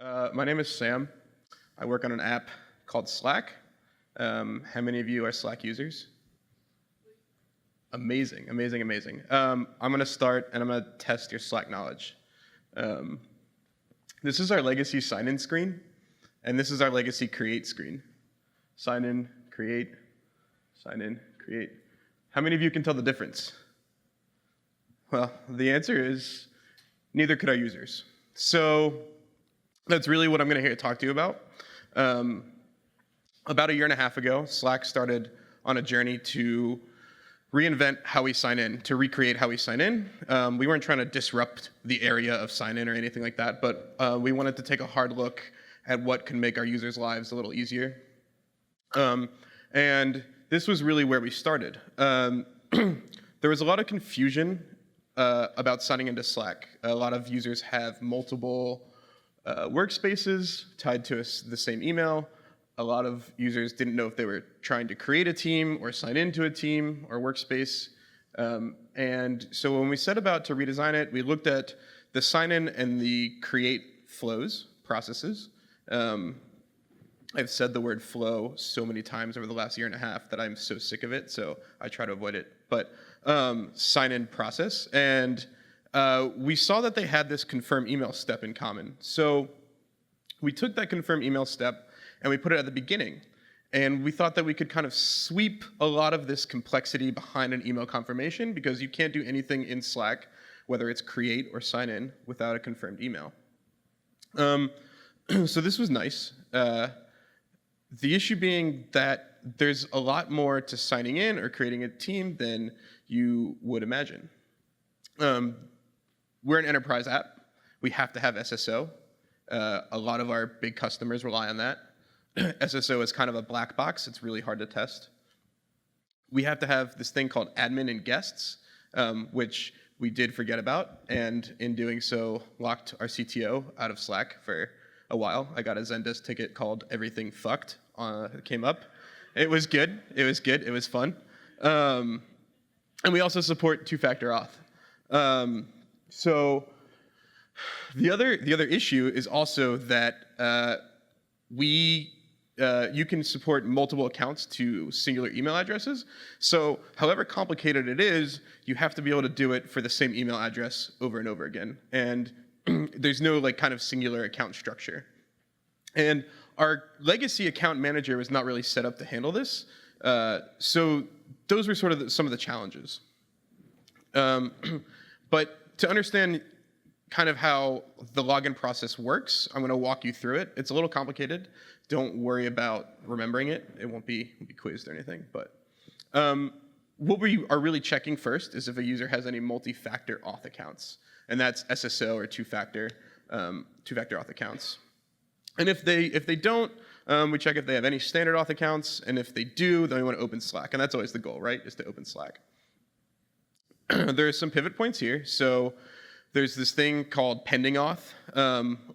My name is Sam. I work on an app called Slack. How many of you are Slack users? Amazing, amazing, amazing. I'm going to start and I'm going to test your Slack knowledge. This is our legacy sign-in screen, and this is our legacy create screen. Sign in, create, sign in, create. How many of you can tell the difference? Well, the answer is neither could our users. So that's really what I'm going to talk to you about. About a year and a half ago, Slack started on a journey to reinvent how we sign in, to recreate how we sign in. We weren't trying to disrupt the area of sign in or anything like that, but we wanted to take a hard look at what can make our users' lives a little easier. And this was really where we started. There was a lot of confusion about signing into Slack. A lot of users have multiple workspaces tied to the same email. A lot of users didn't know if they were trying to create a team or sign into a team or workspace. And so when we set about to redesign it, we looked at the sign-in and the create flows, processes. I've said the word flow so many times over the last year and a half that I'm so sick of it, so I try to avoid it. But sign-in process. And we saw that they had this confirm email step in common. So we took that confirm email step and we put it at the beginning. And we thought that we could kind of sweep a lot of this complexity behind an email confirmation, because you can't do anything in Slack, whether it's create or sign in, without a confirmed email. So this was nice. The issue being that there's a lot more to signing in or creating a team than you would imagine. We're an enterprise app. We have to have SSO. A lot of our big customers rely on that. SSO is kind of a black box. It's really hard to test. We have to have this thing called admin and guests, which we did forget about, and in doing so, locked our CTO out of Slack for a while. I got a Zendesk ticket called Everything Fucked. It came up. It was good. It was good. It was fun. And we also support two-factor auth. So the other issue is also that you can support multiple accounts to singular email addresses. So however complicated it is, you have to be able to do it for the same email address over and over again. And there's no kind of singular account structure. And our legacy account manager was not really set up to handle this. So those were sort of some of the challenges. But to understand kind of how the login process works, I'm going to walk you through it. It's a little complicated. Don't worry about remembering it. It won't be quizzed or anything. But what we are really checking first is if a user has any multi-factor auth accounts, and that's SSO or two-factor auth accounts. And if they don't, we check if they have any standard auth accounts, and if they do, then we want to open Slack, and that's always the goal, right? Is to open Slack. There are some pivot points here. So there's this thing called pending auth,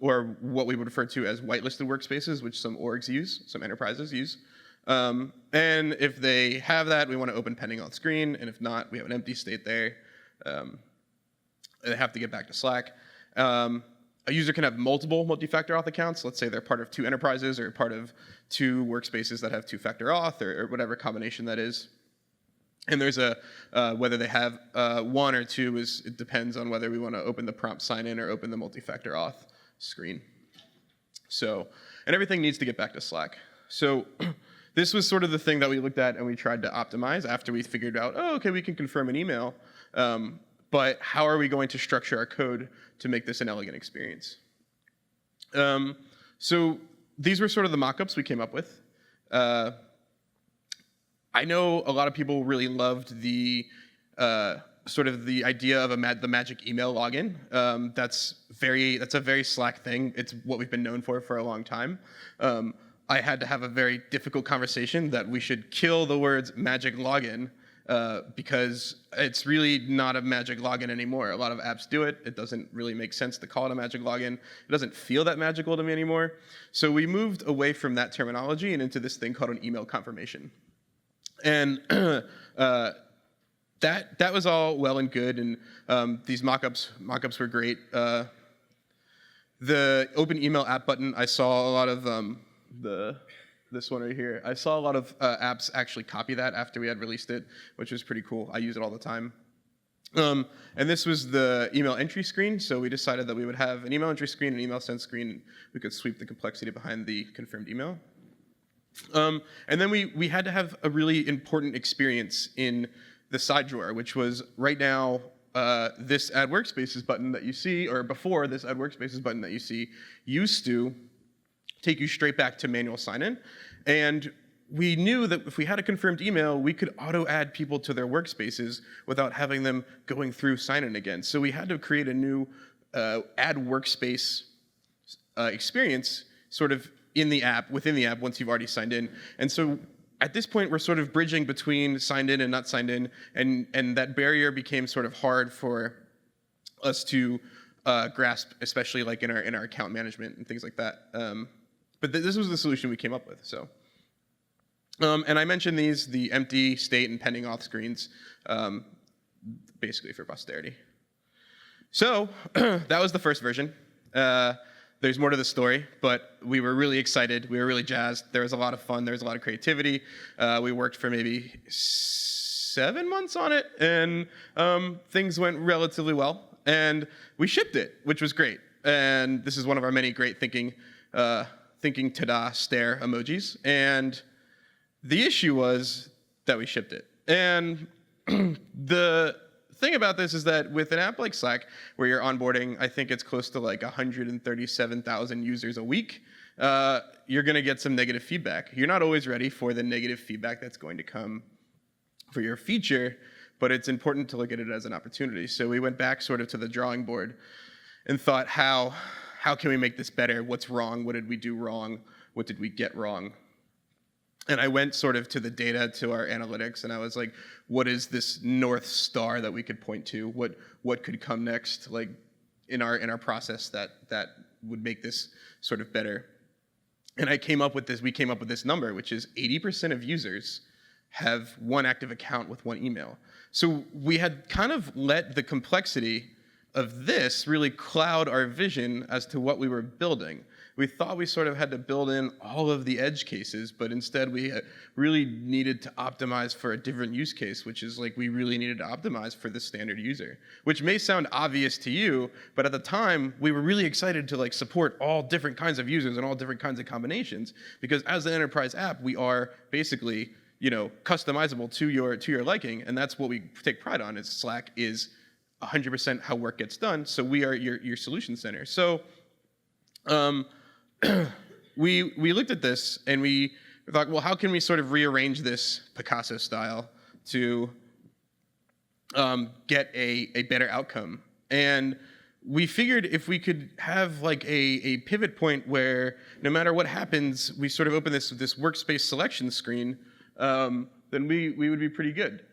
or what we would refer to as whitelisted workspaces, which some orgs use, some enterprises use. And if they have that, we want to open pending auth screen, and if not, we have an empty state there. They have to get back to Slack. A user can have multiple multi-factor auth accounts. Let's say they're part of two enterprises or part of two workspaces that have two-factor auth, or whatever combination that is. And there's whether they have one or two, it depends on whether we want to open the prompt sign-in or open the multi-factor auth screen. So, and everything needs to get back to Slack. So this was sort of the thing that we looked at and we tried to optimize after we figured out, oh, okay, we can confirm an email, but how are we going to structure our code to make this an elegant experience? So these were sort of the mock-ups we came up with. I know a lot of people really loved the sort of the idea of the magic email login. That's a very Slack thing. It's what we've been known for a long time. I had to have a very difficult conversation that we should kill the words magic login because it's really not a magic login anymore. A lot of apps do it. It doesn't really make sense to call it a magic login. It doesn't feel that magical to me anymore. So we moved away from that terminology and into this thing called an email confirmation. And that was all well and good, and these mock-ups were great. The open email app button, I saw a lot of this one right here. I saw a lot of apps actually copy that after we had released it, which was pretty cool. I use it all the time. And this was the email entry screen, so we decided that we would have an email entry screen, an email send screen, and we could sweep the complexity behind the confirmed email. And then we had to have a really important experience in the side drawer, which was right now this Add Workspaces button that you see, or before this Add Workspaces button that you see, used to take you straight back to manual sign-in. And we knew that if we had a confirmed email, we could auto-add people to their workspaces without having them going through sign-in again. So we had to create a new Add Workspace experience sort of in the app, within the app, once you've already signed in. And so at this point, we're sort of bridging between signed in and not signed in, and that barrier became sort of hard for us to grasp, especially like in our account management and things like that. But this was the solution we came up with. So, and I mentioned these, the empty, state, and pending auth screens, basically for posterity. So that was the first version. There's more to the story, but we were really excited. We were really jazzed. There was a lot of fun. There was a lot of creativity. We worked for maybe 7 months on it, and things went relatively well. And we shipped it, which was great. And this is one of our many great thinking ta-da stare emojis. And the issue was that we shipped it. And the thing about this is that with an app like Slack, where you're onboarding, I think it's close to like 137,000 users a week, you're going to get some negative feedback. You're not always ready for the negative feedback that's going to come for your feature, but it's important to look at it as an opportunity. So we went back sort of to the drawing board and thought, how can we make this better? What's wrong? What did we do wrong? What did we get wrong? And I went sort of to the data, to our analytics, and I was like, what is this North Star that we could point to? What could come next, like in our process that would make this sort of better? And we came up with this number, which is 80% of users have one active account with one email. So we had kind of let the complexity of this really cloud our vision as to what we were building. We thought we sort of had to build in all of the edge cases, but instead we really needed to optimize for a different use case, which is like we really needed to optimize for the standard user, which may sound obvious to you, but at the time we were really excited to like support all different kinds of users and all different kinds of combinations, because as an enterprise app, we are basically, you know, customizable to your liking, and that's what we take pride on. Is Slack is 100% how work gets done, so we are your solution center. So we looked at this and we thought, well, how can we sort of rearrange this Picasso style to get a better outcome? And we figured if we could have like a pivot point where no matter what happens, we sort of open this workspace selection screen, then we would be pretty good.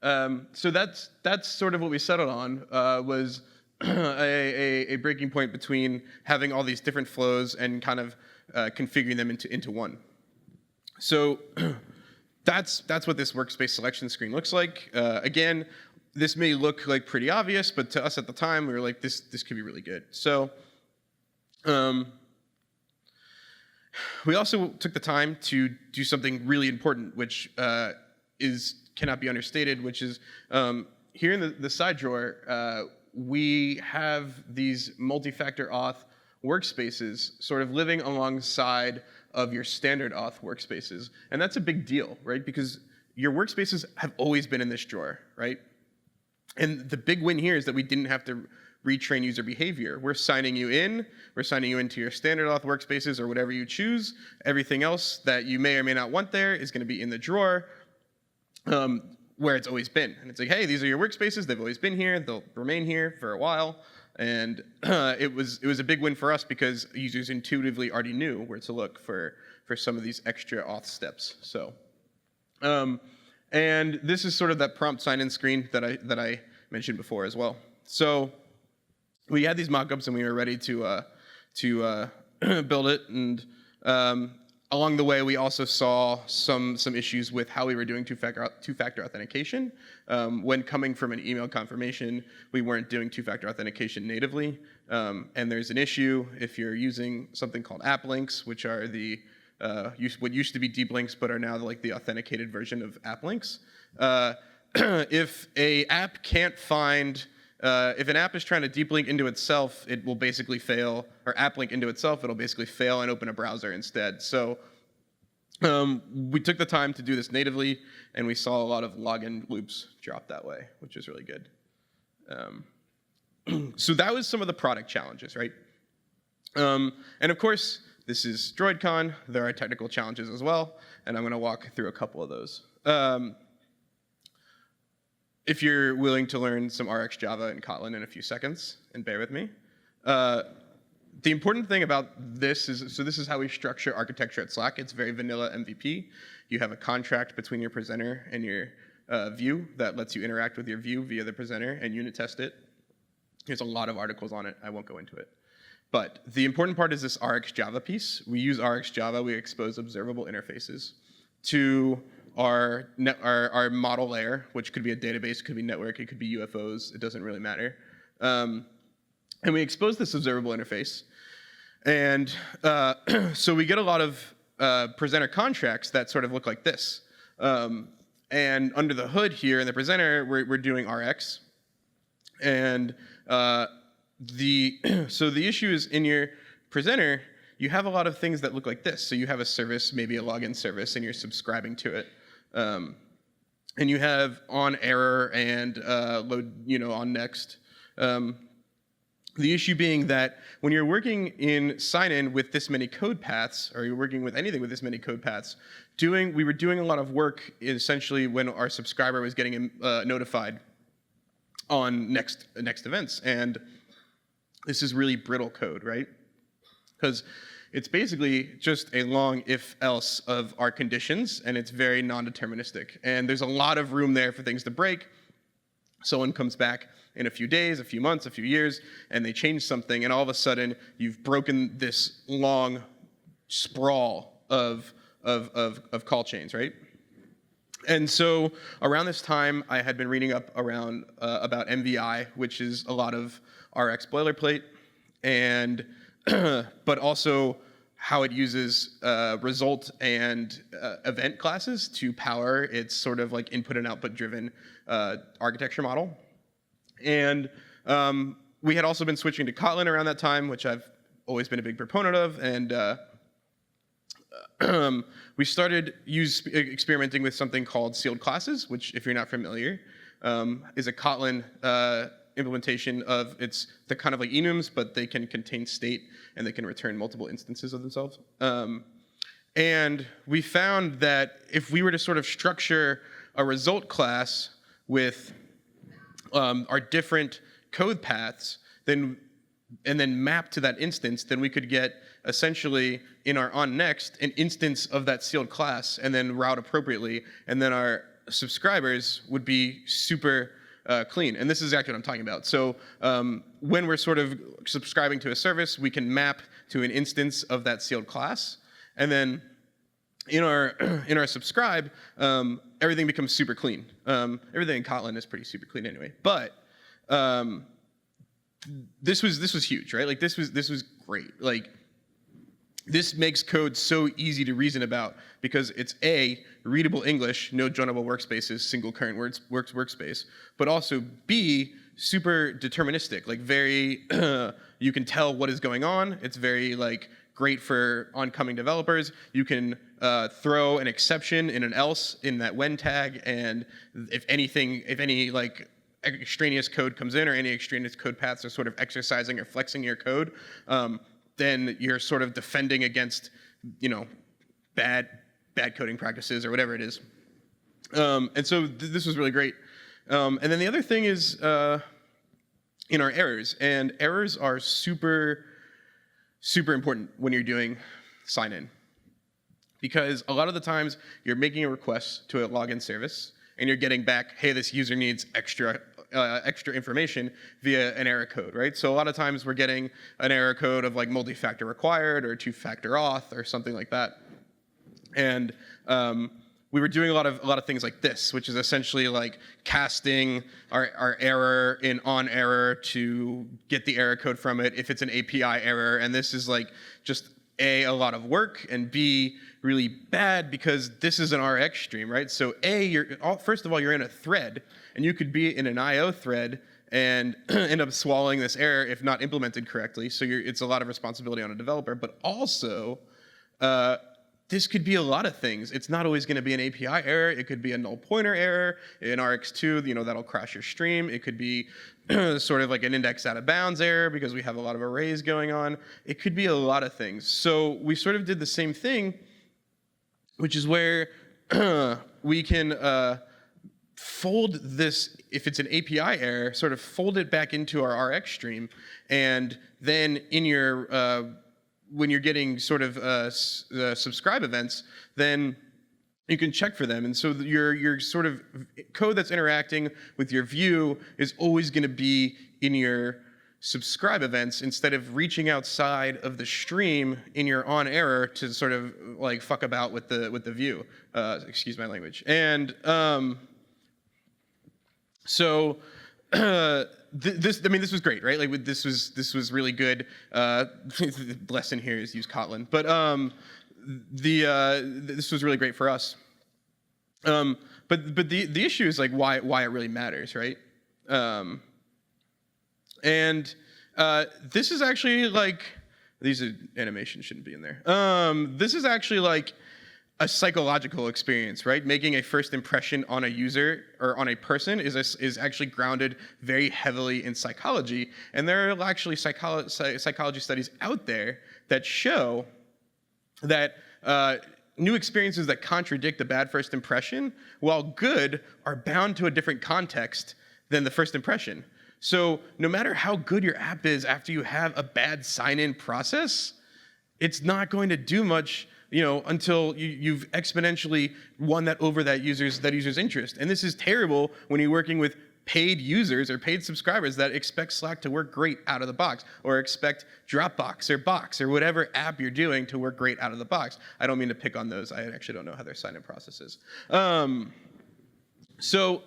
So that's sort of what we settled on, was a breaking point between having all these different flows and kind of configuring them into one. So that's what this workspace selection screen looks like. Again, this may look like pretty obvious, but to us at the time, we were like, this could be really good. So we also took the time to do something really important, which cannot be understated, which is here in the side drawer, we have these multi-factor auth workspaces sort of living alongside of your standard auth workspaces. And that's a big deal, right? Because your workspaces have always been in this drawer, right? And the big win here is that we didn't have to retrain user behavior. We're signing you in. We're signing you into your standard auth workspaces or whatever you choose. Everything else that you may or may not want there is going to be in the drawer. Where it's always been. And it's like, hey, these are your workspaces. They've always been here. They'll remain here for a while. And it was a big win for us because users intuitively already knew where to look for some of these extra auth steps. So, and this is sort of that prompt sign-in screen that I mentioned before as well. So we had these mock-ups and we were ready to build it. And along the way, we also saw some issues with how we were doing two-factor authentication. When coming from an email confirmation, we weren't doing two-factor authentication natively. And there's an issue if you're using something called app links, which are what used to be deep links, but are now like the authenticated version of app links. If a app can't find, if an app is trying to deep link into itself, it will basically fail, or app link into itself, it'll basically fail and open a browser instead. So we took the time to do this natively, and we saw a lot of login loops drop that way, which is really good. So that was some of the product challenges, right? And of course, this is droidCon. There are technical challenges as well, and I'm going to walk through a couple of those. If you're willing to learn some RxJava and Kotlin in a few seconds, and bear with me. The important thing about this is, so this is how we structure architecture at Slack. It's very vanilla MVP. You have a contract between your presenter and your view that lets you interact with your view via the presenter and unit test it. There's a lot of articles on it. I won't go into it. But the important part is this RxJava piece. We use RxJava. We expose observable interfaces to our model layer, which could be a database, it could be network, it could be UFOs. It doesn't really matter. And we expose this observable interface. And so we get a lot of presenter contracts that sort of look like this. And under the hood here in the presenter, we're doing Rx. And so the issue is in your presenter, you have a lot of things that look like this. So you have a service, maybe a login service, and you're subscribing to it. And you have on error and load, on next. The issue being that when you're working in sign-in with this many code paths, or you're working with anything with this many code paths, we were doing a lot of work essentially when our subscriber was getting notified on next events. And this is really brittle code, right? Because it's basically just a long if-else of our conditions, and it's very non-deterministic. And there's a lot of room there for things to break. Someone comes back in a few days, a few months, a few years, and they change something, and all of a sudden, you've broken this long sprawl of call chains, right? And so around this time, I had been reading up around about MVI, which is a lot of Rx boilerplate, and but also how it uses result and event classes to power its sort of like input and output driven architecture model. And we had also been switching to Kotlin around that time, which I've always been a big proponent of. And we started experimenting with something called sealed classes, which, if you're not familiar, is a Kotlin implementation of they're kind of like enums, but they can contain state and they can return multiple instances of themselves. And we found that if we were to sort of structure a result class with our different code paths, and then map to that instance, then we could get essentially in our onNext an instance of that sealed class and then route appropriately, and then our subscribers would be super clean. And this is exactly what I'm talking about. So when we're sort of subscribing to a service, we can map to an instance of that sealed class, and then in our subscribe, everything becomes super clean. Everything in Kotlin is pretty super clean anyway. But this was huge, right? Like this was great. Like this makes code so easy to reason about because it's A, readable English, no joinable workspaces, single current workspace, but also B, super deterministic, like very, you can tell what is going on. It's very like great for oncoming developers. You can throw an exception in an else in that when tag, and if any like extraneous code comes in or any extraneous code paths are sort of exercising or flexing your code, then you're sort of defending against, bad coding practices or whatever it is. And so this was really great. And then the other thing is in our errors, and errors are super important when you're doing sign-in. Because a lot of the times you're making a request to a login service and you're getting back, hey, this user needs extra information via an error code, right? So a lot of times we're getting an error code of like multi-factor required or two-factor auth or something like that. And we were doing a lot of things like this, which is essentially like casting our error in on error to get the error code from it if it's an API error. And this is like just a lot of work, and B, really bad because this is an Rx stream, right? So first of all, you're in a thread, and you could be in an IO thread and end up swallowing this error if not implemented correctly. So it's a lot of responsibility on a developer, but also this could be a lot of things. It's not always going to be an API error. It could be a null pointer error in Rx2, that'll crash your stream. It could be sort of like an index out of bounds error because we have a lot of arrays going on. It could be a lot of things. So we sort of did the same thing, which is where we can fold this, if it's an API error, sort of fold it back into our Rx stream, and then in your when you're getting sort of subscribe events, then you can check for them. And so your sort of code that's interacting with your view is always going to be in your subscribe events instead of reaching outside of the stream in your on error to sort of like fuck about with the view. Excuse my language. And so this was great, right? Like this was really good. The lesson here is use Kotlin, but this was really great for us. But the issue is like why it really matters, right? And this is actually like, these animations shouldn't be in there. This is actually like a psychological experience, right? Making a first impression on a user or on a person is actually grounded very heavily in psychology. And there are actually psychology studies out there that show that new experiences that contradict a bad first impression, while good, are bound to a different context than the first impression. So no matter how good your app is after you have a bad sign-in process, it's not going to do much until you've exponentially won that over that user's interest. And this is terrible when you're working with paid users or paid subscribers that expect Slack to work great out of the box, or expect Dropbox or Box or whatever app you're doing to work great out of the box. I don't mean to pick on those. I actually don't know how their sign-in process is. So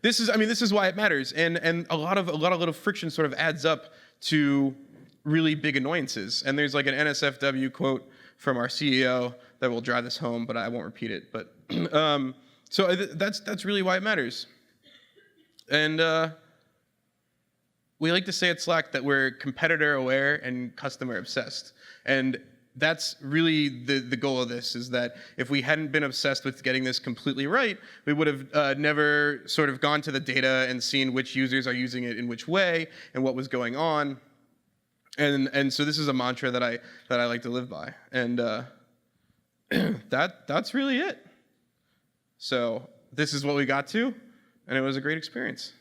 this is why it matters, and a lot of little friction sort of adds up to really big annoyances. And there's like an NSFW quote from our CEO that will drive this home, but I won't repeat it. But so that's really why it matters. And we like to say at Slack that we're competitor aware and customer obsessed. And that's really the goal of this, is that if we hadn't been obsessed with getting this completely right, we would have never sort of gone to the data and seen which users are using it in which way and what was going on. And so this is a mantra that I like to live by. And that's really it. So this is what we got to, and it was a great experience.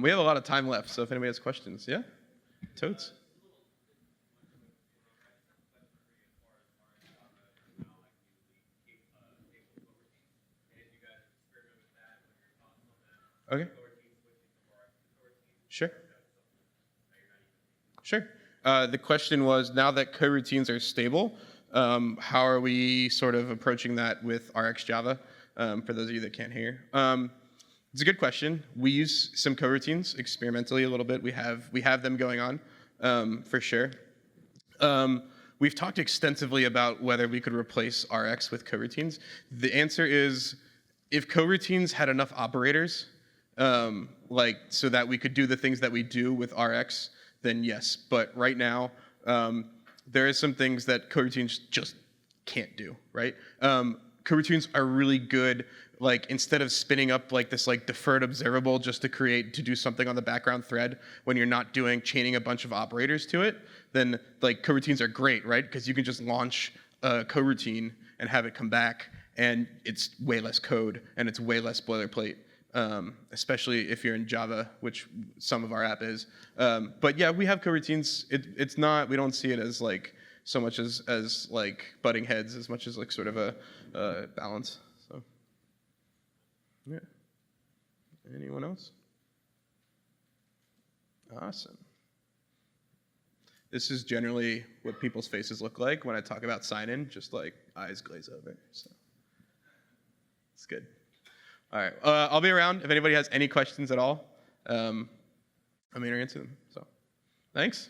We have a lot of time left, so if anybody has questions, yeah? Totes. Okay. Sure. Sure. The question was, now that coroutines are stable, how are we sort of approaching that with RxJava, for those of you that can't hear? It's a good question. We use some coroutines experimentally a little bit. We have them going on, for sure. We've talked extensively about whether we could replace Rx with coroutines. The answer is, if coroutines had enough operators, so that we could do the things that we do with Rx, then yes. But right now, there is some things that coroutines just can't do, right? Coroutines are really good, like, instead of spinning up like this like deferred observable just to do something on the background thread when you're not chaining a bunch of operators to it, then like coroutines are great, right? Because you can just launch a coroutine and have it come back, and it's way less code and it's way less boilerplate. Especially if you're in Java, which some of our app is. But yeah, we have coroutines. It's not, we don't see it as like so much as like butting heads, as much as like sort of a balance. So yeah. Anyone else? Awesome. This is generally what people's faces look like when I talk about sign-in, just like eyes glaze over. So it's good. All right, I'll be around if anybody has any questions at all. I'm here to answer them. So thanks.